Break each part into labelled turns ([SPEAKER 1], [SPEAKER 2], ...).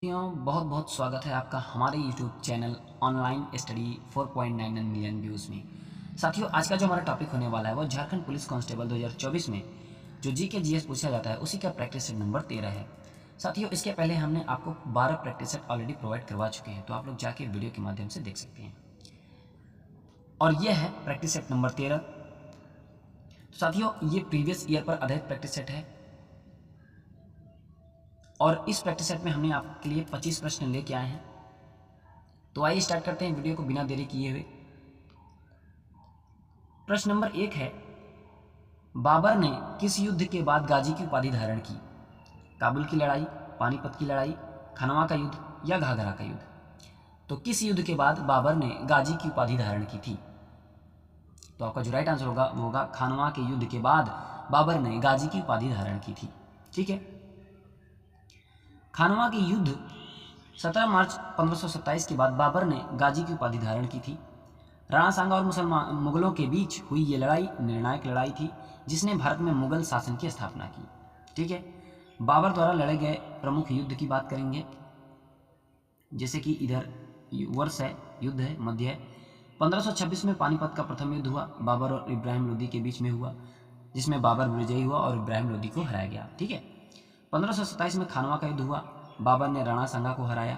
[SPEAKER 1] बहुत बहुत स्वागत है आपका हमारे YouTube channel online study 4.99 million views में। साथियों, आज का जो हमारा टॉपिक होने वाला है वो झारखंड पुलिस कांस्टेबल 2024 में जो जीके जीएस पूछा जाता है उसी का प्रैक्टिस सेट नंबर 13 है। साथियों, इसके पहले हमने आपको 12 प्रैक्टिस सेट ऑलरेडी प्रोवाइड करवा चुके हैं, तो आप लोग जाके वीडियो के माध्यम से देख सकते हैं। और यह है प्रैक्टिस सेट नंबर 13। साथियों, ये प्रीवियस ईयर पर आधारित प्रैक्टिस सेट है और इस प्रैक्टिस सेट में हमने आपके लिए 25 प्रश्न लेके आए हैं। तो आइए स्टार्ट करते हैं वीडियो को बिना देरी किए हुए। प्रश्न नंबर 1 है, बाबर ने किस युद्ध के बाद गाजी की उपाधि धारण की? काबुल की लड़ाई, पानीपत की लड़ाई, खनवा का युद्ध या घाघरा का युद्ध? तो किस युद्ध के बाद बाबर ने गाजी की उपाधि धारण की थी? तो आपका जो राइट आंसर होगा वो होगा खानवा के युद्ध के बाद बाबर ने गाजी की उपाधि धारण की थी। ठीक है। खानवा के युद्ध 17 मार्च 1527 के बाद बाबर ने गाजी की उपाधि धारण की थी। राणा सांगा और मुगलों के बीच हुई ये लड़ाई निर्णायक लड़ाई थी जिसने भारत में मुगल शासन की स्थापना की। ठीक है। बाबर द्वारा लड़े गए प्रमुख युद्ध की बात करेंगे, जैसे कि इधर वर्ष है, युद्ध है, मध्य है। 1526 में पानीपत का प्रथम युद्ध हुआ, बाबर और इब्राहिम लोदी के बीच में हुआ, जिसमें बाबर विजयी हुआ और इब्राहिम लोदी को हराया गया। ठीक है। 1527 में खानवा का युद्ध हुआ, बाबर ने राणा सांगा को हराया।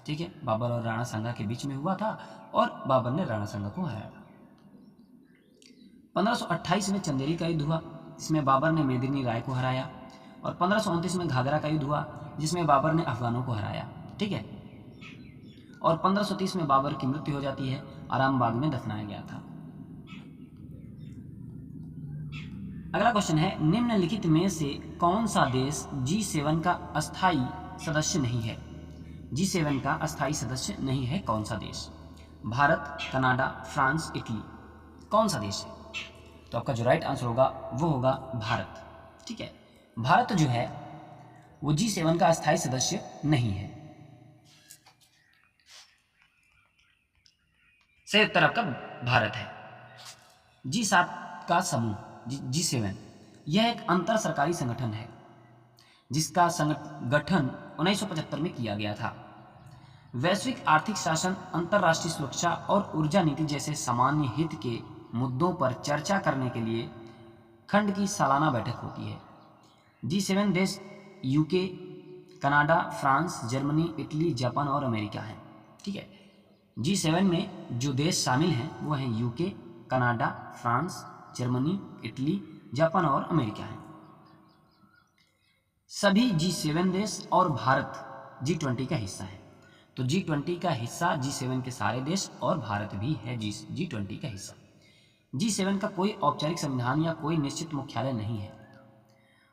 [SPEAKER 1] ठीक है, बाबर और राणा सांगा के बीच में हुआ था और बाबर ने राणा सांगा को हराया था। 1528 में चंदेरी का युद्ध हुआ, जिसमें बाबर ने मेदिनी राय को हराया। और 1529 में घाघरा का युद्ध हुआ, जिसमें बाबर ने अफगानों को हराया। ठीक है। और 1530 में बाबर की मृत्यु हो जाती है, आरामबाग में दफनाया गया था। अगला क्वेश्चन है, निम्नलिखित में से कौन सा देश G7 का अस्थायी सदस्य नहीं है? G7 का अस्थायी सदस्य नहीं है कौन सा देश? Bharat, Canada, France, Italy? कौन सा देश है? तो आपका जो राइट आंसर होगा वो होगा भारत। ठीक है। भारत जो है वो G7 का अस्थायी सदस्य नहीं है। सही उत्तर आपका भारत है। G7 का समूह G7 यह एक अंतर सरकारी संगठन है जिसका गठन 1975 में किया गया था। वैश्विक आर्थिक शासन, अंतर्राष्ट्रीय सुरक्षा और ऊर्जा नीति जैसे सामान्य हित के मुद्दों पर चर्चा करने के लिए खंड की सालाना बैठक होती है। G7 देश UK, Canada, France, Germany, Italy, Japan और अमेरिका हैं। ठीक है। G7 में जो देश शामिल हैं वो हैं UK, Canada, France, Germany, Italy, Japan और अमेरिका हैं। सभी G7 देश और भारत G20 का हिस्सा है। तो G20 का हिस्सा G7 के सारे देश और भारत भी है G20 का हिस्सा। G7 का कोई औपचारिक संविधान या कोई निश्चित मुख्यालय नहीं है।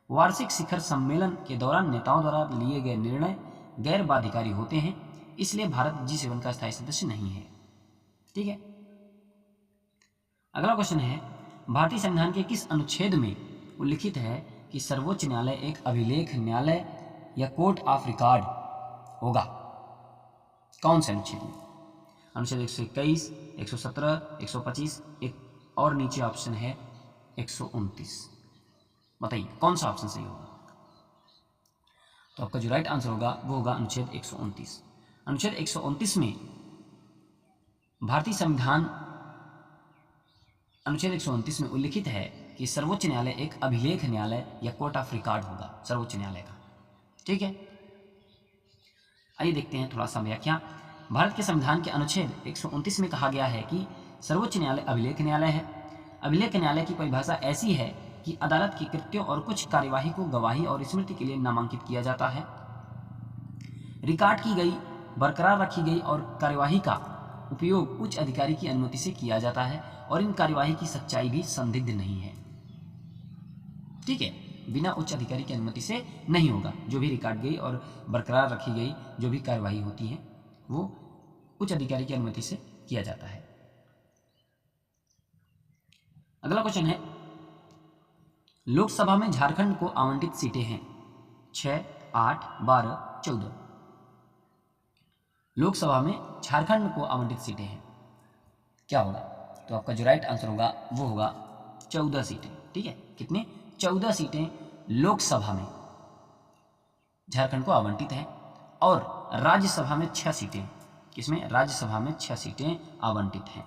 [SPEAKER 1] वार्षिक शिखर सम्मेलन के दौरान नेताओं द्वारा लिए गए निर्णय गैर बाध्यकारी होते हैं, इसलिए भारत G7 का स्थायी सदस्य नहीं है। ठीक है। अगला क्वेश्चन है, भारतीय संविधान के किस अनुच्छेद में उल्लिखित है कि सर्वोच्च न्यायालय एक अभिलेख न्यायालय या कोर्ट ऑफ रिकॉर्ड होगा? कौन से अनुच्छेद में? अनुच्छेद 121, 117, 125, एक और नीचे ऑप्शन है 129। बताइए कौन सा ऑप्शन सही होगा? तो आपका जो राइट आंसर होगा वो होगा अनुच्छेद 129। अनुच्छेद 129 में भारतीय संविधान अनुच्छेद 129 में उल्लिखित है कि सर्वोच्च न्यायालय एक अभिलेख न्यायालय या कोर्ट ऑफ रिकॉर्ड होगा सर्वोच्च न्यायालय का। ठीक है। आइए देखते हैं थोड़ा सा व्याख्या। भारत के संविधान के अनुच्छेद 129 में कहा गया है कि सर्वोच्च न्यायालय अभिलेख न्यायालय है। अभिलेख न्यायालय की परिभाषा ऐसी है कि अदालत की कृत्यों और कुछ कार्यवाही को गवाही और स्मृति के लिए नामांकित किया जाता है, रिकॉर्ड की गई, बरकरार रखी गई और कार्यवाही का उपयोग उच्च अधिकारी की अनुमति से किया जाता है और इन कार्यवाही की सच्चाई भी संदिग्ध नहीं है। ठीक है। बिना उच्च अधिकारी की अनुमति से नहीं होगा। जो भी रिकॉर्ड गई और बरकरार रखी गई जो भी कार्यवाही होती है वो उच्च अधिकारी की अनुमति से किया जाता है। अगला क्वेश्चन है, लोकसभा में झारखंड को आवंटित सीटें हैं 6, 8, 12, 14। लोकसभा में झारखंड को आवंटित सीटें हैं, क्या होगा? तो आपका जो राइट आंसर होगा वो होगा 14 सीटें। ठीक है। कितने? 14 सीटें लोकसभा में झारखंड को आवंटित हैं और राज्यसभा में 6 सीटें, किसमें? राज्यसभा में 6 सीटें आवंटित हैं।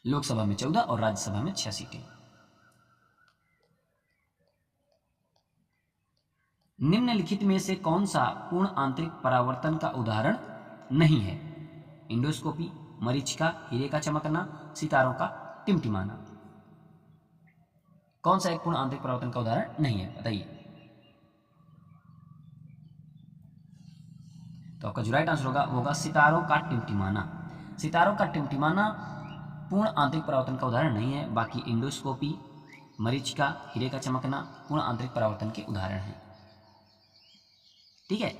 [SPEAKER 1] लोकसभा में 14 और राज्यसभा में 6 सीटें। निम्नलिखित में से कौन सा पूर्ण आंतरिक परावर्तन का उदाहरण नहीं है? इंडोस्कोपी, मरीचिका, हीरे का चमकना, सितारों का टिमटिमाना। कौन सा एक पूर्ण आंतरिक परावर्तन का उदाहरण नहीं है, बताइए। तो आपका जो राइट आंसर होगा वो होगा सितारों का टिमटिमाना। सितारों का टिमटिमाना पूर्ण आंतरिक परावर्तन का उदाहरण नहीं है, बाकी इंडोस्कोपी, मरीचिका, हीरे का चमकना पूर्ण आंतरिक परावर्तन के उदाहरण हैं। ठीक है,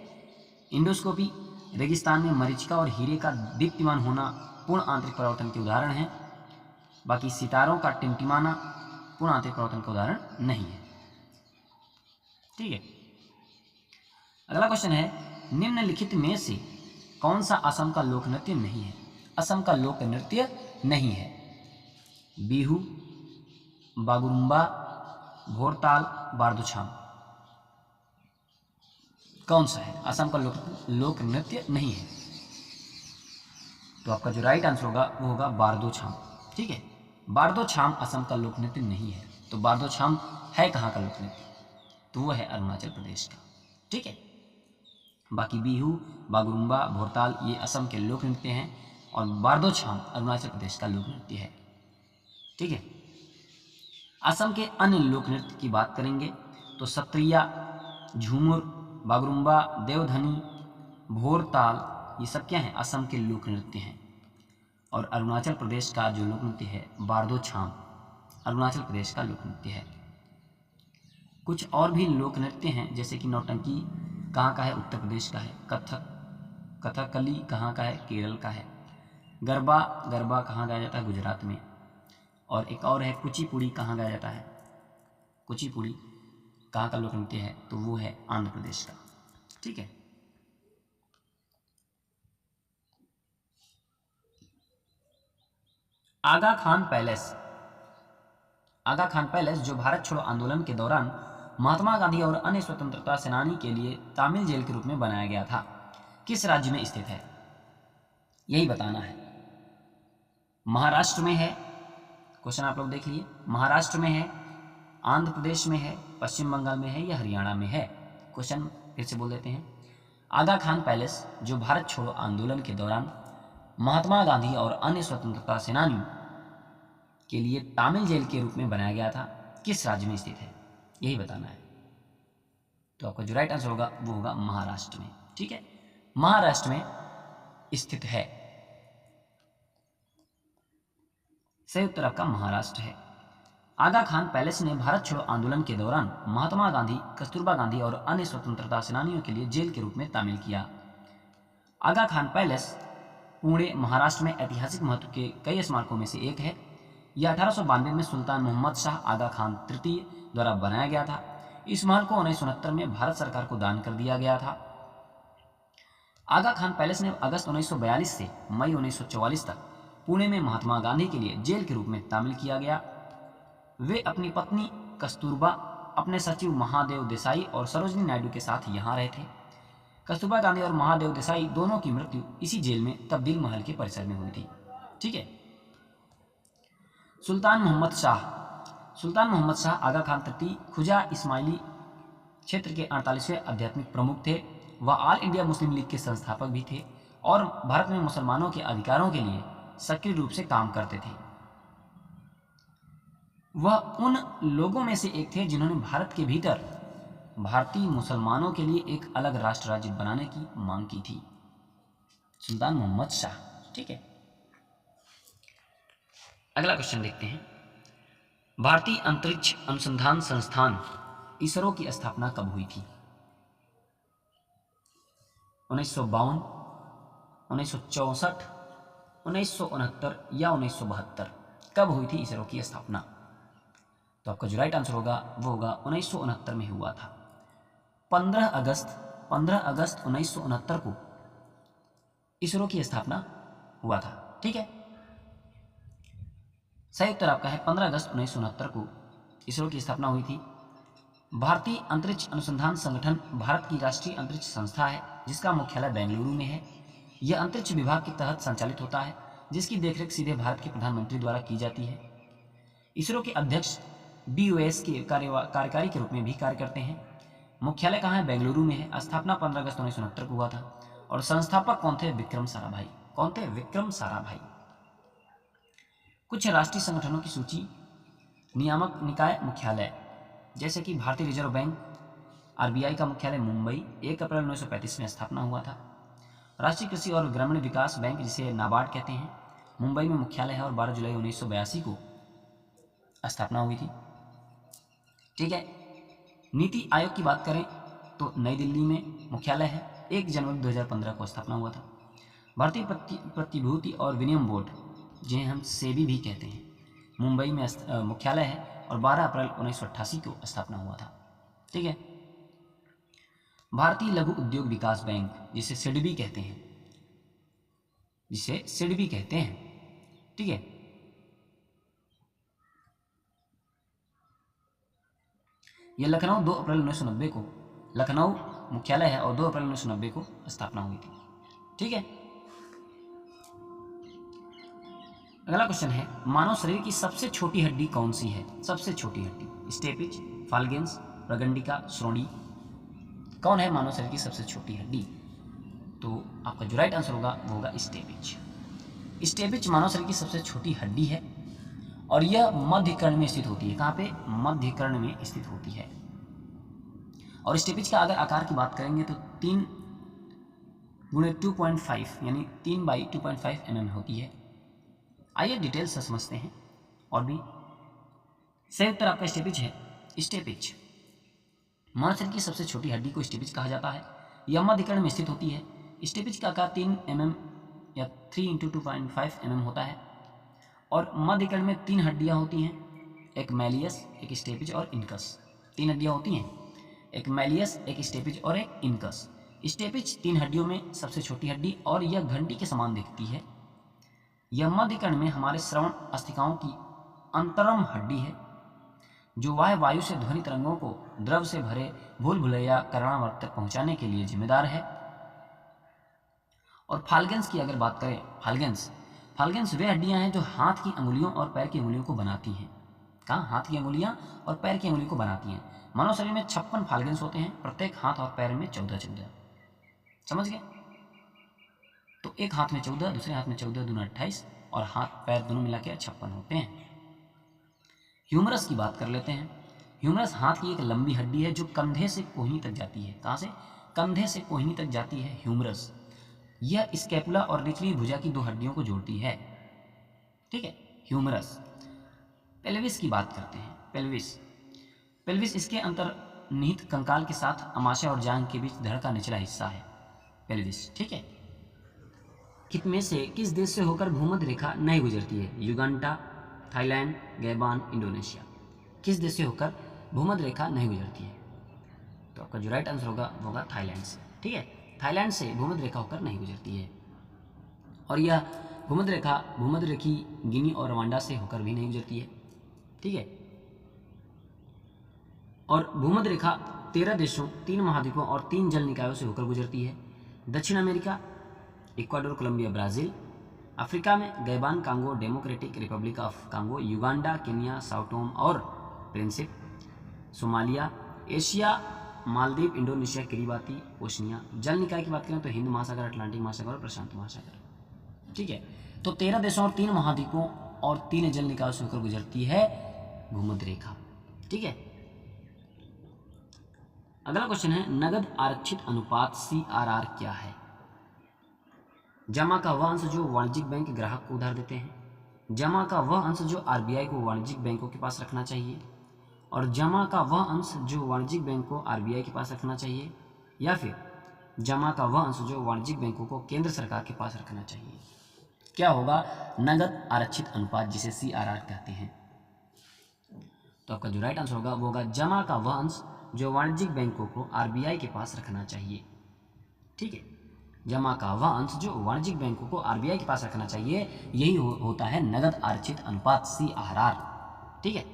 [SPEAKER 1] इंडोस्कोपी, रेगिस्तान में मरीचिका और हीरे का दीप्तिमान होना पूर्ण आंतरिक परावर्तन के उदाहरण हैं, बाकी सितारों का टिमटिमाना पूर्ण आंतरिक परावर्तन का उदाहरण नहीं है। ठीक है, अगला क्वेश्चन है, निम्नलिखित में से कौन सा असम का लोक नृत्य नहीं है? असम का लोक नृत्य नहीं है बिहू, बागुरुम्बा, भोरताल, बारदुछाम। कौन सा है असम का लोक नृत्य नहीं है? तो आपका जो राइट आंसर होगा वो होगा बारदोछाम। ठीक है, बारदोछाम असम का लोक नृत्य नहीं है। तो बारदोछाम है कहाँ का लोक नृत्य? तो वो है अरुणाचल प्रदेश का। ठीक है, बाकी बिहू, बागुरुम्बा, भोरताल ये असम के लोक नृत्य हैं और बारदोछाम अरुणाचल प्रदेश का लोक नृत्य है। ठीक है, असम के अन्य लोक नृत्य की बात करेंगे तो सत्रिया, झूमुर, बागुरुम्बा, देवधनी, भोरताल ये सब क्या हैं? असम के लोक नृत्य हैं। और अरुणाचल प्रदेश का जो लोक नृत्य है बारदोछाम अरुणाचल प्रदेश का लोक नृत्य है। कुछ और भी लोक नृत्य हैं जैसे कि नौटंकी कहाँ का है? उत्तर प्रदेश का है। कथकली कहाँ का है? केरल का है। गरबा कहाँ गाया जाता है? गुजरात में। और एक और है कुचिपुड़ी, कहाँ गाया जाता है? कुचिपुड़ी कहाँ का लोक नृत्य है? तो वो है आंध्र प्रदेश का। ठीक है, आगा खान पैलेस जो भारत छोड़ो आंदोलन के दौरान महात्मा गांधी और अन्य स्वतंत्रता सेनानी के लिए तामिल जेल के रूप में बनाया गया था, किस राज्य में स्थित है? यही बताना है। महाराष्ट्र में है, क्वेश्चन आप लोग देख लिए, महाराष्ट्र में है, आंध्र प्रदेश में है, पश्चिम बंगाल में है या हरियाणा में है? क्वेश्चन फिर से बोल देते हैं। आगा खान पैलेस जो भारत छोड़ो आंदोलन के दौरान महात्मा गांधी और अन्य स्वतंत्रता सेनानियों के लिए तामिल जेल के रूप में बनाया गया था, किस राज्य में स्थित है? यही बताना है। तो आपका जो राइट आंसर होगा वो होगा महाराष्ट्र में। ठीक है, महाराष्ट्र में स्थित है। सही उत्तर आपका महाराष्ट्र है। आगा खान पैलेस ने भारत छोड़ो आंदोलन के दौरान महात्मा गांधी, कस्तूरबा गांधी और अन्य स्वतंत्रता सेनानियों के लिए जेल के रूप में तामील किया। आगा खान पैलेस पुणे, महाराष्ट्र में ऐतिहासिक महत्व के कई स्मारकों में से एक है। यह 1892 में सुल्तान मोहम्मद शाह आगा खान तृतीय द्वारा बनाया गया था। इस महल को 1969 में भारत सरकार को दान कर दिया गया था। आगा खान पैलेस ने अगस्त 1942 से मई 1944 तक पुणे में महात्मा गांधी के लिए जेल के रूप में तामील किया गया। वे अपनी पत्नी कस्तूरबा, अपने सचिव महादेव देसाई और सरोजनी नायडू के साथ यहाँ रहे थे। कस्तूरबा गांधी और महादेव देसाई दोनों की मृत्यु इसी जेल में तब्दील महल के परिसर में हुई थी। ठीक है, सुल्तान मोहम्मद शाह आगा खान तृतीय खुजा इस्माइली क्षेत्र के 48वें आध्यात्मिक प्रमुख थे। वह ऑल इंडिया मुस्लिम लीग के संस्थापक भी थे और भारत में मुसलमानों के अधिकारों के लिए सक्रिय रूप से काम करते थे। वह उन लोगों में से एक थे जिन्होंने भारत के भीतर भारतीय मुसलमानों के लिए एक अलग राष्ट्र राज्य बनाने की मांग की थी, सुल्तान मोहम्मद शाह। ठीक है, अगला क्वेश्चन देखते हैं। भारतीय अंतरिक्ष अनुसंधान संस्थान इसरो की स्थापना कब हुई थी? 1952, 1964, 1969 या 1972? कब हुई थी इसरो की स्थापना? तो आपका जो राइट आंसर होगा वो होगा 1969 में हुआ था। 15 अगस्त 1969 को इसरो की स्थापना हुआ था। ठीक है, सही उत्तर आपका है 15 अगस्त 1969 को इसरो की स्थापना हुई थी। भारतीय अंतरिक्ष अनुसंधान संगठन भारत की राष्ट्रीय अंतरिक्ष संस्था है जिसका मुख्यालय बेंगलुरु में है। यह अंतरिक्ष विभाग के तहत संचालित होता है जिसकी देखरेख सीधे भारत के प्रधानमंत्री द्वारा की जाती है। इसरो के अध्यक्ष BOS के कार्यकारी के रूप में भी कार्य करते हैं। मुख्यालय कहाँ है? बेंगलुरु में है। स्थापना 15 अगस्त 1969 को हुआ था। और संस्थापक कौन थे? विक्रम साराभाई। कौन थे? विक्रम साराभाई। कुछ राष्ट्रीय संगठनों की सूची। नियामक निकाय मुख्यालय, जैसे कि भारतीय रिजर्व बैंक RBI का मुख्यालय मुंबई, 1 अप्रैल 1935 में स्थापना हुआ था। राष्ट्रीय कृषि और ग्रामीण विकास बैंक, जिसे नाबार्ड कहते हैं, मुंबई में मुख्यालय है और 12 जुलाई 1982 को स्थापना हुई थी। ठीक है। नीति आयोग की बात करें तो नई दिल्ली में मुख्यालय है, 1 जनवरी 2015 को स्थापना हुआ था। भारतीय प्रतिभूति और विनिमय बोर्ड, जिन्हें हम सेबी भी कहते हैं, मुंबई में मुख्यालय है और 12 अप्रैल 1988 को स्थापना हुआ था। ठीक है। भारतीय लघु उद्योग विकास बैंक, जिसे सिडबी कहते हैं, ठीक है। यह लखनऊ 2 अप्रैल 1990 को, लखनऊ मुख्यालय है और 2 अप्रैल 1990 को स्थापना हुई थी। ठीक है। अगला क्वेश्चन है, मानव शरीर की सबसे छोटी हड्डी कौन सी है? सबसे छोटी हड्डी स्टेपिज, फाल्गेंस, प्रगंडिका, श्रोणि। कौन है मानव शरीर की सबसे छोटी हड्डी? तो आपका जो राइट आंसर होगा वो होगा स्टेपिज। स्टेपिज मानव शरीर की सबसे छोटी हड्डी है और यह मध्य कर्ण में स्थित होती है। कहाँ पे? मध्य कर्ण में स्थित होती है। और स्टेपिज का अगर आकार की बात करेंगे तो 3 × 2.5 यानी 3/2.5 mm होती है। आइए डिटेल से समझते हैं। और भी सही उत्तर आपका स्टेपिज है। स्टेपिज मानव शरीर की सबसे छोटी हड्डी को स्टेपिज कहा जाता है। यह मध्य कर्ण में स्थित होती है। स्टेपिज का आकार 3 mm या 3 × 2.5 mm होता है और मध्य कर्ण में 3 हड्डियां होती हैं, एक मैलियस, एक स्टेपिज और इनकस। 3 हड्डियां होती हैं, एक मैलियस, एक स्टेपिज और एक इनकस। स्टेपिज 3 हड्डियों में सबसे छोटी हड्डी और यह घंटी के समान दिखती है। यह मध्य कर्ण में हमारे श्रवण अस्थिकाओं की अंतरम हड्डी है जो वायु से ध्वनि तरंगों को द्रव से भरे भूल भुलैया कर्णावर्त तक पहुंचाने के लिए जिम्मेदार है। और फाल्गेंस की अगर बात करें, फाल्गेंस वे हड्डियां हैं जो हाथ की अंगुलियों और पैर की अंगुलियों को बनाती हैं। कहाँ? हाथ की अंगुलियां और पैर की अंगुलियों को बनाती हैं। मानव शरीर में 56 फाल्गेंस होते हैं, प्रत्येक हाथ और पैर में 14। समझ गए? तो एक हाथ में 14, दूसरे हाथ में 14 दूना 28 और हाथ पैर दोनों मिला के 56 होते हैं। ह्यूमरस की बात कर लेते हैं। ह्यूमरस हाथ की एक लंबी हड्डी है जो कंधे से कोहनी तक जाती है। कहाँ से? कंधे से कोहनी तक जाती है ह्यूमरस। यह स्कैपुला और निचली भुजा की 2 हड्डियों को जोड़ती है। ठीक है, ह्यूमरस। पेल्विस की बात करते हैं। पेल्विस इसके अंतर्निहित कंकाल के साथ अमाशय और जांघ के बीच धड़ का निचला हिस्सा है पेल्विस। ठीक है। में से किस देश से होकर भूमध्य रेखा नहीं गुजरती है? Uganda, Thailand, Gabon, Indonesia. किस देश से होकर भूमध्य रेखा नहीं गुजरती है? तो आपका जो राइट आंसर होगा वो होगा थाईलैंड से। ठीक है, थाईलैंड से भूमध्य रेखा होकर नहीं गुजरती है। और यह भूमध्य रेखी गिनी और रवांडा से होकर भी नहीं गुजरती है। ठीक है। और भूमध्य रेखा 13 देशों, 3 महाद्वीपों और 3 जल निकायों से होकर गुजरती है। दक्षिण America, Ecuador, Colombia, Brazil. Africa में Gabon, Congo, Democratic Republic of Congo, Uganda, Kenya, Sao Tome और Principe, Somalia. Asia, Maldives, Indonesia, Kiribati, Oceania. जल निकाय की बात करें तो हिंद महासागर, अटलांटिक महासागर और प्रशांत महासागर। ठीक है, तो 13 देशों और 3 महाद्वीपों और 3 जल निकायों से होकर गुजरती है भूमध्य रेखा। ठीक है। अगला क्वेश्चन है, नगद आरक्षित अनुपात CRR क्या है? जमा का वह अंश जो वाणिज्यिक बैंक ग्राहक को उधार देते हैं, जमा का वह अंश जो RBI को वाणिज्यिक बैंकों के पास रखना चाहिए, और जमा का वह अंश जो वाणिज्यिक बैंक को RBI के पास रखना चाहिए, या फिर जमा का वह अंश जो वाणिज्यिक बैंकों को केंद्र सरकार के पास रखना चाहिए। क्या होगा? नगद आरक्षित अनुपात, जिसे CRR कहते हैं। तो आपका जो राइट आंसर होगा वो होगा जमा का वह अंश जो वाणिज्यिक बैंकों को RBI के पास रखना चाहिए। ठीक है, जमा का वह अंश जो वाणिज्यिक बैंकों को RBI के पास रखना चाहिए, यही होता है नगद आरक्षित अनुपात CRR। ठीक है।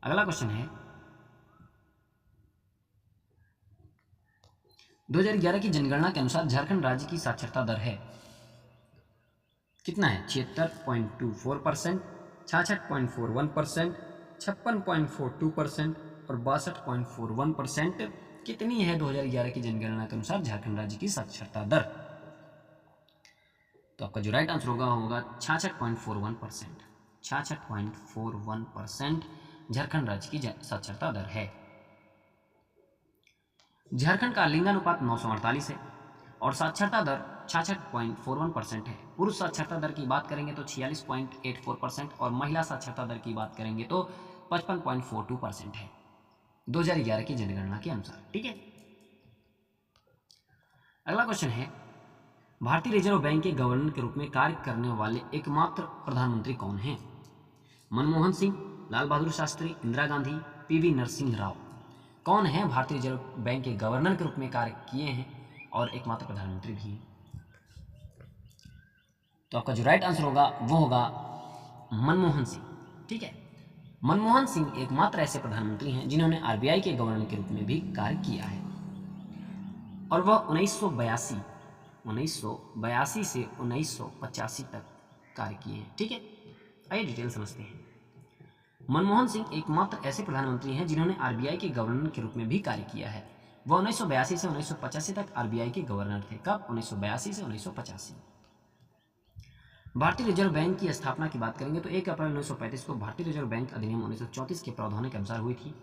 [SPEAKER 1] अगला क्वेश्चन है, 2011 की जनगणना के अनुसार झारखंड राज्य की साक्षरता दर है कितना है? 76.24%, 66.41%, 56.42% और 62.41%। कितनी है 2011 की जनगणना के अनुसार झारखंड राज्य की साक्षरता दर? तो आपका जो राइट आंसर होगा 66.41%। 66.41% झारखंड राज्य की साक्षरता दर है। झारखंड का लिंगानुपात 948 है और साक्षरता दर 66.41% है। पुरुष साक्षरता दर की बात करेंगे तो 46.84% और महिला साक्षरता दर की बात करेंगे तो 55.42% है 2011 की जनगणना के अनुसार। ठीक है, अगला क्वेश्चन है, भारतीय रिजर्व बैंक के गवर्नर के रूप में कार्य करने वाले एकमात्र प्रधानमंत्री कौन हैं? मनमोहन सिंह, लाल बहादुर शास्त्री, इंदिरा गांधी, पीवी नरसिंह राव। कौन है भारतीय रिजर्व बैंक के गवर्नर के रूप में कार्य किए हैं और एकमात्र प्रधानमंत्री भी हैं? तो आपका जो राइट आंसर होगा वो होगा मनमोहन सिंह। ठीक है, मनमोहन सिंह एकमात्र ऐसे प्रधानमंत्री हैं जिन्होंने आरबीआई के गवर्नर के रूप में भी कार्य किया है और वह 1982 से 1985 तक कार्य किए हैं। ठीक है, आइए डिटेल समझते हैं। मनमोहन सिंह एकमात्र ऐसे प्रधानमंत्री हैं जिन्होंने आरबीआई के गवर्नर के रूप में भी कार्य किया है। वह 1982 से 1985 तक आरबीआई के गवर्नर थे। कब? 1982 से 1985। भारतीय रिजर्व बैंक की स्थापना की बात करेंगे तो 1 अप्रैल 1935 को भारतीय रिजर्व बैंक अधिनियम 1934 के प्रावधानों के अनुसार हुई थी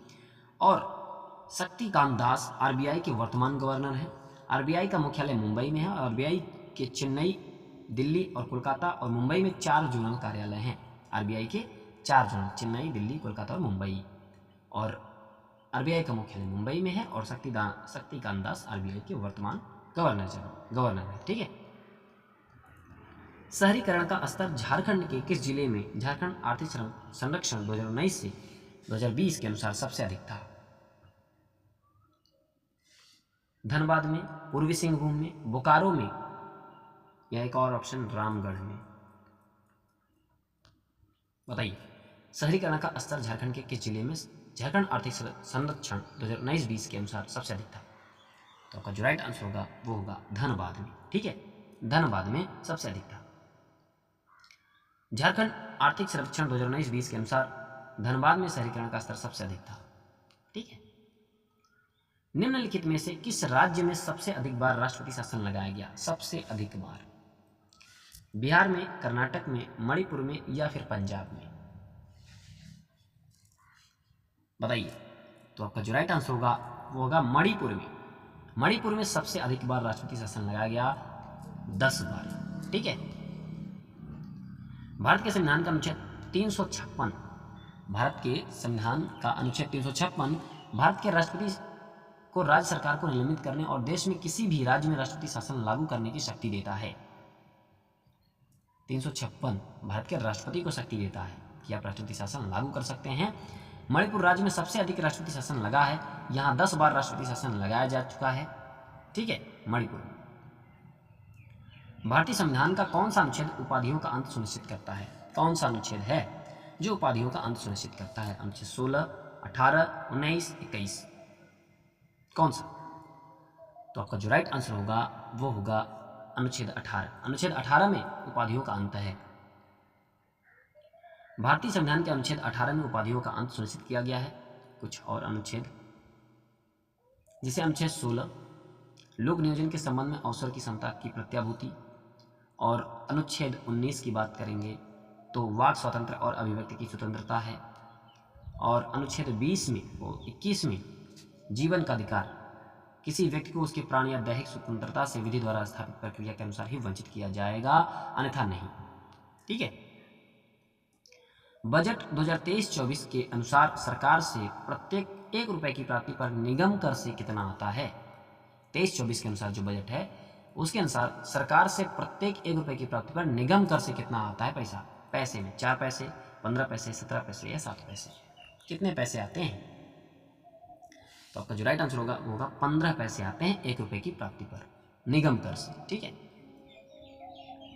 [SPEAKER 1] और शक्तिकांत दास आरबीआई के वर्तमान गवर्नर हैं। आरबीआई का मुख्यालय मुंबई में है और आरबीआई के चेन्नई, दिल्ली और कोलकाता और मुंबई में 4 जोनल कार्यालय हैं। आरबीआई के 4 जोनल, चेन्नई, दिल्ली, कोलकाता और मुंबई, और आरबीआई का मुख्यालय मुंबई में है और शक्तिकांत दास आरबीआई के वर्तमान गवर्नर है। ठीक है, शहरीकरण का स्तर झारखंड के किस जिले में झारखंड आर्थिक संरक्षण 2019 से 2020 के अनुसार सबसे अधिक था? धनबाद में, पूर्वी सिंहभूम में, बोकारो में या एक और ऑप्शन रामगढ़ में? बताइए, शहरीकरण का स्तर झारखंड के किस जिले में झारखंड आर्थिक संरक्षण 2019-20 के अनुसार सबसे अधिक था? तो आपका जो राइट आंसर होगा वो होगा धनबाद में। ठीक है, धनबाद में सबसे अधिक था। झारखंड आर्थिक सर्वेक्षण 2019-20 के अनुसार धनबाद में शहरीकरण का स्तर सबसे अधिक था। ठीक है, निम्नलिखित में से किस राज्य में सबसे अधिक बार राष्ट्रपति शासन लगाया गया? सबसे अधिक बार बिहार में, कर्नाटक में, मणिपुर में या फिर पंजाब में? बताइए। तो आपका जो राइट आंसर होगा वो होगा मणिपुर में। मणिपुर में सबसे अधिक बार राष्ट्रपति शासन लगाया गया, 10 बार। ठीक है, भारत के संविधान का अनुच्छेद 356, भारत के संविधान का अनुच्छेद 356 भारत के राष्ट्रपति को राज्य सरकार को निलंबित करने और देश में किसी भी राज्य में राष्ट्रपति शासन लागू करने की शक्ति देता है। 356 भारत के राष्ट्रपति को शक्ति देता है कि आप राष्ट्रपति शासन लागू कर सकते हैं। मणिपुर राज्य में सबसे अधिक राष्ट्रपति शासन लगा है, यहाँ 10 बार राष्ट्रपति शासन लगाया जा चुका है। ठीक है, मणिपुर। भारतीय संविधान का कौन सा अनुच्छेद उपाधियों का अंत सुनिश्चित करता है? कौन सा अनुच्छेद है जो उपाधियों का अंत सुनिश्चित करता है? अनुच्छेद 16, 18, 19, 21, कौन सा? तो आपका जो राइट आंसर होगा वो होगा अनुच्छेद 18। अनुच्छेद 18 में उपाधियों का अंत है। भारतीय संविधान के अनुच्छेद 18 में उपाधियों का अंत सुनिश्चित किया गया है। कुछ और अनुच्छेद, जिसे अनुच्छेद 16 लोक नियोजन के संबंध में अवसर की समता की प्रत्याभूति, और अनुच्छेद 19 की बात करेंगे तो वाक स्वतंत्र और अभिव्यक्ति की स्वतंत्रता है, और अनुच्छेद 20 में और 21 में जीवन का अधिकार, किसी व्यक्ति को उसके प्राण या दैहिक स्वतंत्रता से विधि द्वारा स्थापित प्रक्रिया के अनुसार ही वंचित किया जाएगा, अन्यथा नहीं। ठीक है, बजट 2023-24 के अनुसार सरकार से प्रत्येक 1 रुपए की प्राप्ति पर निगम कर से कितना आता है? 23-24 के अनुसार जो बजट है उसके अनुसार सरकार से प्रत्येक 1 रुपए की प्राप्ति पर निगम कर से कितना आता है पैसा? पैसे में 4 पैसे, 15 पैसे, 17 पैसे या 7 पैसे, कितने पैसे आते हैं? तो आपका जो राइट आंसर होगा वो होगा 15 पैसे आते हैं 1 रुपए की प्राप्ति पर निगम कर से। ठीक है,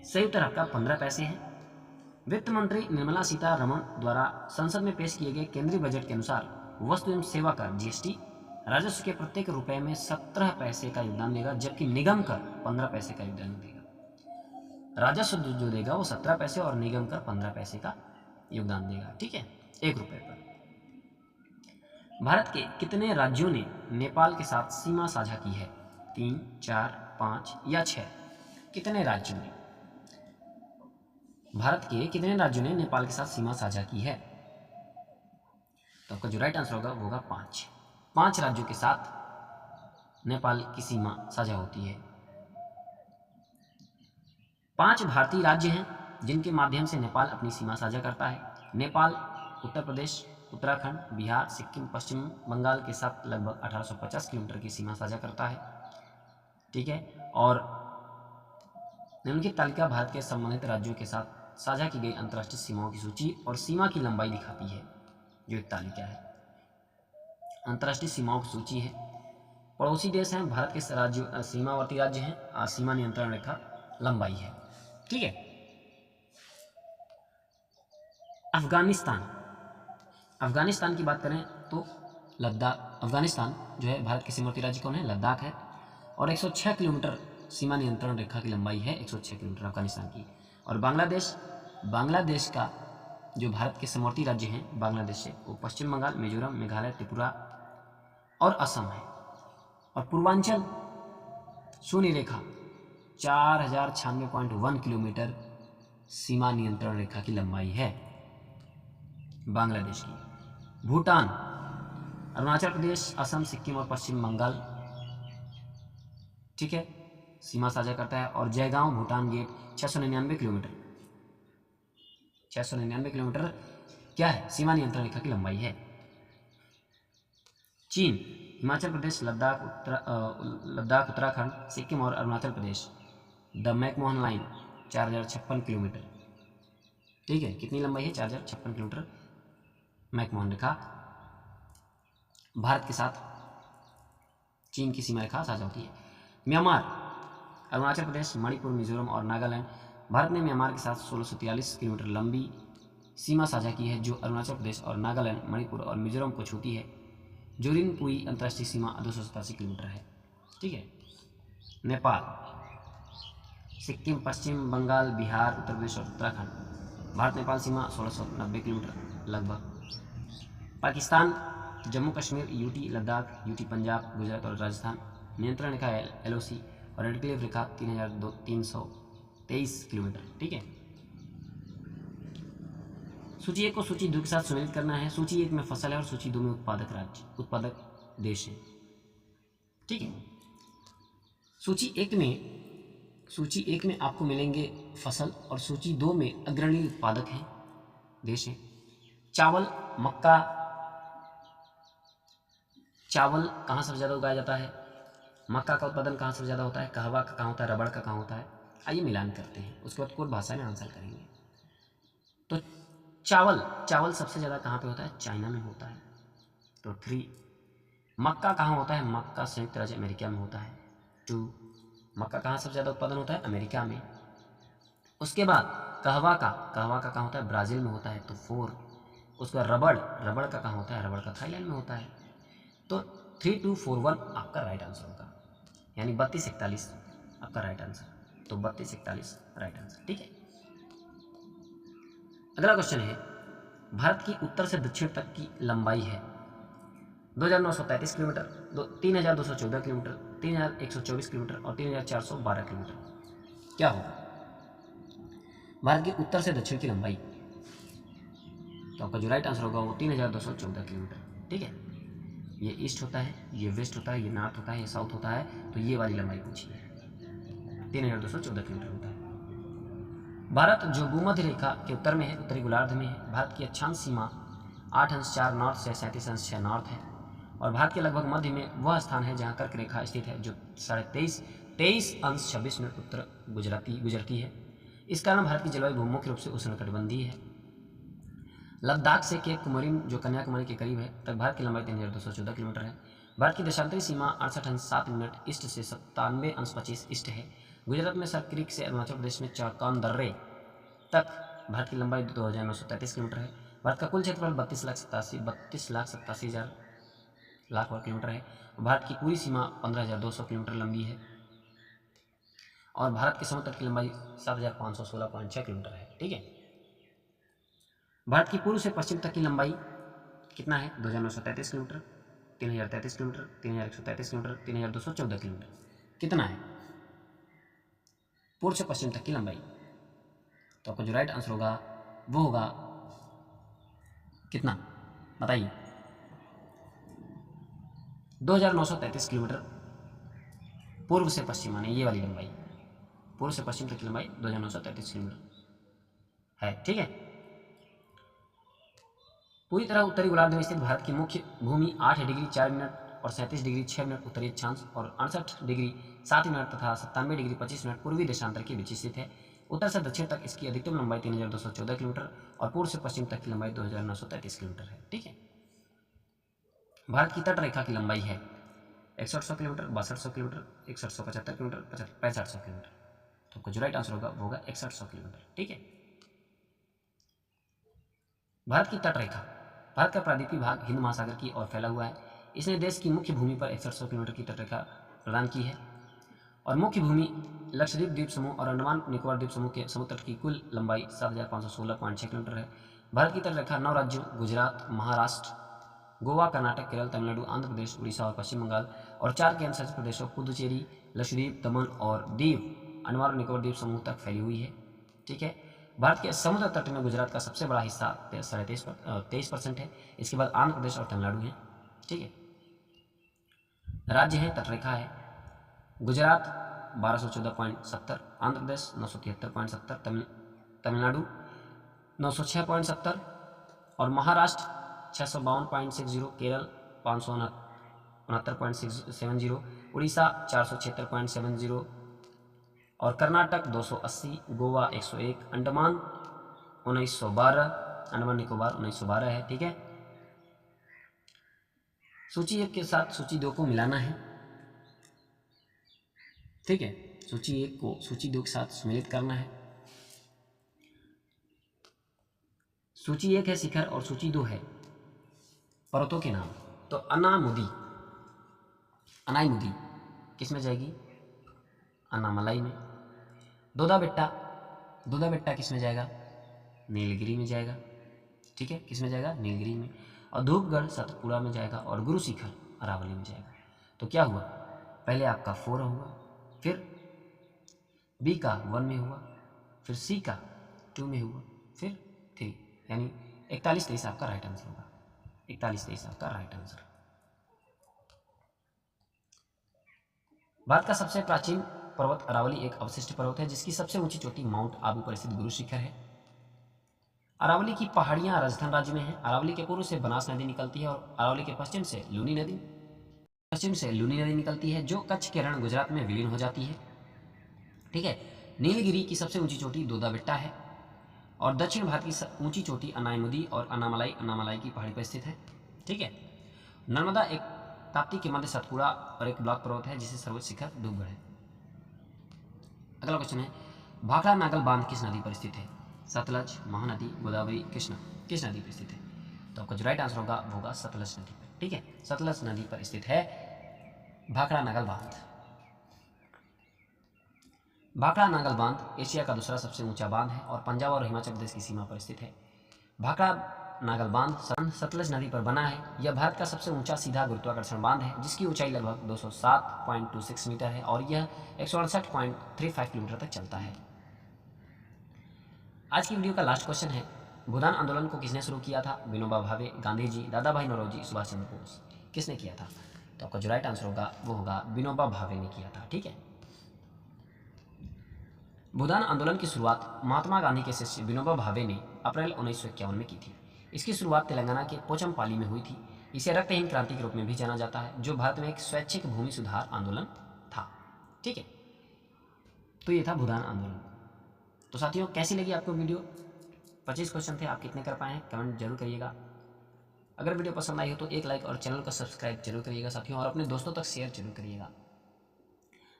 [SPEAKER 1] सही उत्तर आपका 15 पैसे है। वित्त मंत्री निर्मला सीतारमण द्वारा संसद में पेश किए गए केंद्रीय बजट के अनुसार वस्तु एवं सेवा कर जीएसटी राजस्व के प्रत्येक रुपए में 17 पैसे का योगदान देगा, जबकि निगम कर 15 पैसे का योगदान देगा। राजस्व जो देगा वो 17 पैसे और निगम कर 15 पैसे का योगदान देगा, ठीक है, 1 रुपए पर। भारत के कितने राज्यों ने नेपाल के साथ सीमा साझा की है? 3, 4, 5 या 6? कितने राज्यों ने, भारत के कितने राज्यों ने नेपाल के साथ सीमा साझा की है? तो आपका जो राइट आंसर होगा वो होगा 5। 5 राज्यों के साथ नेपाल की सीमा साझा होती है। 5 भारतीय राज्य हैं जिनके माध्यम से नेपाल अपनी सीमा साझा करता है। नेपाल उत्तर प्रदेश, उत्तराखंड, बिहार, सिक्किम, पश्चिम बंगाल के साथ लगभग 1850 किलोमीटर की सीमा साझा करता है, ठीक है। और निम्नलिखित तालिका भारत के संबंधित राज्यों के साथ साझा की गई अंतर्राष्ट्रीय सीमाओं की सूची और सीमा की लंबाई दिखाती है। जो एक तालिका है, अंतर्राष्ट्रीय सीमाओं की सूची है। पड़ोसी देश हैं, भारत के राज्य सीमावर्ती राज्य हैं, सीमा नियंत्रण रेखा, लंबाई है, ठीक है। अफगानिस्तान, अफगानिस्तान की बात करें तो लद्दाख, अफगानिस्तान जो है भारत के सीमावर्ती राज्य कौन है? लद्दाख है। और 106 किलोमीटर सीमा नियंत्रण रेखा की लंबाई है, 106 किलोमीटर अफगानिस्तान की। और बांग्लादेश, बांग्लादेश का जो भारत के सीमावर्ती राज्य हैं बांग्लादेश से, वो पश्चिम बंगाल, मिजोरम, मेघालय, त्रिपुरा और असम है। और पूर्वांचल शून्य रेखा 4096.1 किलोमीटर सीमा नियंत्रण रेखा की लंबाई है बांग्लादेश की। भूटान, अरुणाचल प्रदेश, असम, सिक्किम और पश्चिम बंगाल, ठीक है, सीमा साझा करता है। और Jaigaon Bhutan gate 699 kilometre, 699 kilometre क्या है? सीमा नियंत्रण रेखा की लंबाई है। चीन, हिमाचल प्रदेश, लद्दाख, उत्तराखंड, सिक्किम और Arunachal Pradesh, the McMahon line 4056 kilometre, ठीक है। कितनी लंबाई है? 4056 किलोमीटर मैकमोहन रेखा भारत के साथ चीन की सीमा रेखा साझा होती है। म्यांमार, अरुणाचल प्रदेश, मणिपुर, मिजोरम और नागालैंड, भारत ने म्यांमार के साथ 1643 किलोमीटर लंबी सीमा साझा की है, जो अरुणाचल प्रदेश और नागालैंड, मणिपुर और मिजोरम को छूती है। जोरिनपुई अंतर्राष्ट्रीय सीमा 287 किलोमीटर है, ठीक है। नेपाल, सिक्किम, पश्चिम बंगाल, बिहार, उत्तर प्रदेश और उत्तराखंड, भारत नेपाल सीमा 1690 किलोमीटर लगभग। पाकिस्तान, जम्मू कश्मीर, यूटी लद्दाख, यूटी पंजाब, गुजरात और राजस्थान, नियंत्रण रेखा LOC और रेड क्लिफ रेखा 3323 किलोमीटर, ठीक है। सूची 1 को सूची 2 के साथ सम्मिलित करना है। सूची 1 में फसल है और सूची 2 में उत्पादक राज्य, उत्पादक देश है, ठीक है। सूची 1 में आपको मिलेंगे फसल और सूची 2 में अग्रणी उत्पादक हैं, देश हैं। चावल, मक्का, चावल कहाँ सबसे ज़्यादा उगाया जाता है? मक्का का उत्पादन कहाँ सबसे ज़्यादा होता है? कहवा का कहाँ होता है? रबड़ का कहाँ होता है? आइए मिलान करते हैं, उसके बाद कोड भाषा में आंसर करेंगे। तो चावल सबसे ज़्यादा कहाँ पे होता है? चाइना में होता है, तो 3। मक्का कहाँ होता है? मक्का संयुक्त राज्य अमेरिका में होता है, 2। मक्का कहाँ सबसे ज़्यादा उत्पादन होता है? अमेरिका में। उसके बाद कहवा का कहाँ होता है? ब्राज़ील में होता है, तो 4। उसके बाद रबड़ का कहाँ होता है? रबड़ का थाईलैंड में होता है, तो 3241 आपका राइट आंसर होगा, यानी 3241 आपका राइट आंसर, तो 3241 राइट आंसर, ठीक है। अगला क्वेश्चन है, भारत की उत्तर से दक्षिण तक की लंबाई है 2933 किलोमीटर, 3214 किलोमीटर, 3124 किलोमीटर और 3412 किलोमीटर। क्या होगा भारत की उत्तर से दक्षिण की लंबाई? तो आपका जो राइट आंसर होगा वो 3214 किलोमीटर, ठीक है। ये ईस्ट होता है, ये वेस्ट होता है, ये नॉर्थ होता है, ये साउथ होता है, तो ये वाली लंबाई पूछी है, 3214 किलोमीटर होता है। भारत जो भूमध्य रेखा के उत्तर में है, उत्तरी गोलार्ध में है, भारत की अक्षांश सीमा 8 अंश 4 नॉर्थ से 37 अंश 6 नॉर्थ है। और भारत के लगभग मध्य में वह स्थान है जहाँ कर्क रेखा स्थित है, जो 23.5 अंश 26 मिनट उत्तर गुजरती है। इस कारण भारत की जलवायु मुख्य रूप से उष्णकटिबंधीय है। लद्दाख से केप कुमरिन जो कन्याकुमारी के करीब है तक भारत की लंबाई 3214 किलोमीटर है। भारत की देशांतरी सीमा 68 अंश 7 मिनट ईस्ट से 97 अंश 25 ईस्ट है। गुजरात में सर क्रीक से अरुणाचल प्रदेश में चारकान दर्रे तक भारत की लंबाई 2933 किलोमीटर है। भारत का कुल क्षेत्रफल 32,87,000 लाख वर्ग किलोमीटर है। भारत की पूरी सीमा 15,200 किलोमीटर लंबी है और भारत के समुद्र तट की लंबाई 7,516.6 किलोमीटर है। ठीक है, भारत की पूर्व से पश्चिम तक की लंबाई कितना है? 2,933 किलोमीटर, 3,033 किलोमीटर, 3,133 किलोमीटर, 3,214 किलोमीटर। कितना है पूर्व से पश्चिम तक की लंबाई? तो आपका जो राइट आंसर होगा वो होगा कितना, बताइए? 2,933 किलोमीटर पूर्व से पश्चिम, माने ये वाली लंबाई, पूर्व से पश्चिम तक की लंबाई 2,933 किलोमीटर है। ठीक है, पूरी तरह उत्तरी गोलार्ध में स्थित भारत की मुख्य भूमि 8 डिग्री 4 मिनट और 37 डिग्री 6 मिनट उत्तरी अक्षांश और 68 डिग्री 7 मिनट तथा 97 डिग्री 25 मिनट पूर्वी देशांतर के बीच स्थित है। उत्तर से दक्षिण तक इसकी अधिकतम लंबाई 3,214 किलोमीटर और पूर्व से पश्चिम तक की लंबाई 2,933 किलोमीटर है। ठीक है, भारत की तट रेखा की लंबाई है 6100 किलोमीटर, 6200 किलोमीटर, 6175 किलोमीटर, 6500 किलोमीटर। तो आपका जो राइट आंसर होगा वो होगा 6100 किलोमीटर। ठीक है, भारत की तट रेखा, भारत का प्रायद्वीपीय भाग हिंद महासागर की ओर फैला हुआ है। इसने देश की मुख्य भूमि पर 6100 किलोमीटर की तट रेखा प्रदान की है और मुख्य भूमि लक्षद्वीप द्वीप समूह और अंडमान निकोबार द्वीप समूह के समुद्र तट की कुल लंबाई 7,516.6 किलोमीटर है। भारत की तट रेखा 9 राज्यों गुजरात, महाराष्ट्र, गोवा, कर्नाटक, केरल, तमिलनाडु, आंध्र प्रदेश, उड़ीसा और पश्चिम बंगाल और 4 केंद्र शासित प्रदेशों पुदुचेरी, लक्षद्वीप, दमन और दीव, अंडमान और निकोबार द्वीप समूह तक फैली हुई है। ठीक है, भारत के समुद्र तट में गुजरात का सबसे बड़ा हिस्सा 23% है। इसके बाद आंध्र प्रदेश और तमिलनाडु है। ठीक है, राज्य है, तटरेखा है, गुजरात 1214.70, आंध्र प्रदेश 973.70, तमिलनाडु 906.70 और महाराष्ट्र 652.60, केरल 569.70, उड़ीसा 476.70 और कर्नाटक 280, गोवा 101, अंडमान 1912, अंडमान निकोबार 1912 है। ठीक है, सूची 1 के साथ सूची 2 को मिलाना है। ठीक है, सूची 1 को सूची 2 के साथ सम्मिलित करना है। सूची 1 है शिखर और सूची 2 है पर्वतों के नाम। तो अनाईमुदी किस में जाएगी? अन्नामलाई में। दोदा बेट्टा किस में जाएगा? नीलगिरी में जाएगा। ठीक है, किस में जाएगा? नीलगिरी में। और धूपगढ़ सतपुड़ा में जाएगा और गुरु शिखर अरावली में जाएगा। तो क्या हुआ? पहले आपका 4 हुआ, फिर बी का 1 में हुआ, फिर सी का 2 में हुआ, फिर 3, यानी 41-23 आपका राइट आंसर होगा। 41-23 आपका राइट आंसर। भारत का सबसे प्राचीन पर्वत अरावली एक अवशिष्ट पर्वत है जिसकी सबसे ऊंची चोटी माउंट आबू पर स्थित गुरु शिखर है। अरावली की पहाड़ियां राजस्थान राज्य में हैं। अरावली के पूर्व से बनास नदी निकलती है और अरावली के पश्चिम से लूनी नदी निकलती है जो कच्छ के रण गुजरात में विलीन हो जाती है। ठीक है, नीलगिरी की सबसे ऊंची चोटी दोदा बेट्टा है और दक्षिण भारत की ऊंची चोटी अनाईमुदी और अन्नामलाई की पहाड़ी पर स्थित है। ठीक है, नर्मदा एक ताप्ती के मध्य सतपुड़ा और एक ब्लॉक पर्वत है जिसे सर्वोच्च शिखर धूपगढ़ है। अगला क्वेश्चन है, भाखड़ा नागल बांध किस नदी पर स्थित है? सतलज, महानदी, गोदावरी, कृष्णा, किस नदी पर स्थित है? तो आपका जो राइट आंसर होगा वो होगा सतलज नदी पर। ठीक है, सतलज नदी पर स्थित है भाखड़ा नागल बांध। भाखड़ा नागल बांध एशिया का दूसरा सबसे ऊंचा बांध है और पंजाब और हिमाचल प्रदेश की सीमा पर स्थित है। भाखड़ा नागल बांध सतलज नदी पर बना है। यह भारत का सबसे ऊंचा सीधा गुरुत्वाकर्षण बांध है जिसकी ऊंचाई लगभग 207.26 मीटर है और यह 168.35 किलोमीटर तक चलता है। आज की वीडियो का लास्ट क्वेश्चन है, भूदान आंदोलन को किसने शुरू किया था? विनोबा भावे, गांधी जी, दादा भाई नौरोजी, सुभाष चंद्र बोस, किसने किया था? तो आपका जो राइट आंसर होगा वो होगा विनोबा भावे ने किया था। ठीक है, भूदान आंदोलन की शुरुआत महात्मा गांधी के शिष्य विनोबा भावे ने अप्रैल 1951 में की थी। इसकी शुरुआत तेलंगाना के पोचमपाली में हुई थी। इसे रक्तहीन क्रांति के रूप में भी जाना जाता है जो भारत में एक स्वैच्छिक भूमि सुधार आंदोलन था। ठीक है, तो ये था भूदान आंदोलन। तो साथियों, कैसी लगी आपको वीडियो? 25 क्वेश्चन थे, आप कितने कर पाए हैं कमेंट जरूर करिएगा। अगर वीडियो पसंद आई हो तो एक लाइक और चैनल को सब्सक्राइब जरूर करिएगा साथियों, और अपने दोस्तों तक शेयर जरूर करिएगा।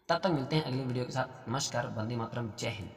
[SPEAKER 1] तब तक मिलते हैं अगली वीडियो के साथ। नमस्कार, वंदे मातरम, जय हिंद।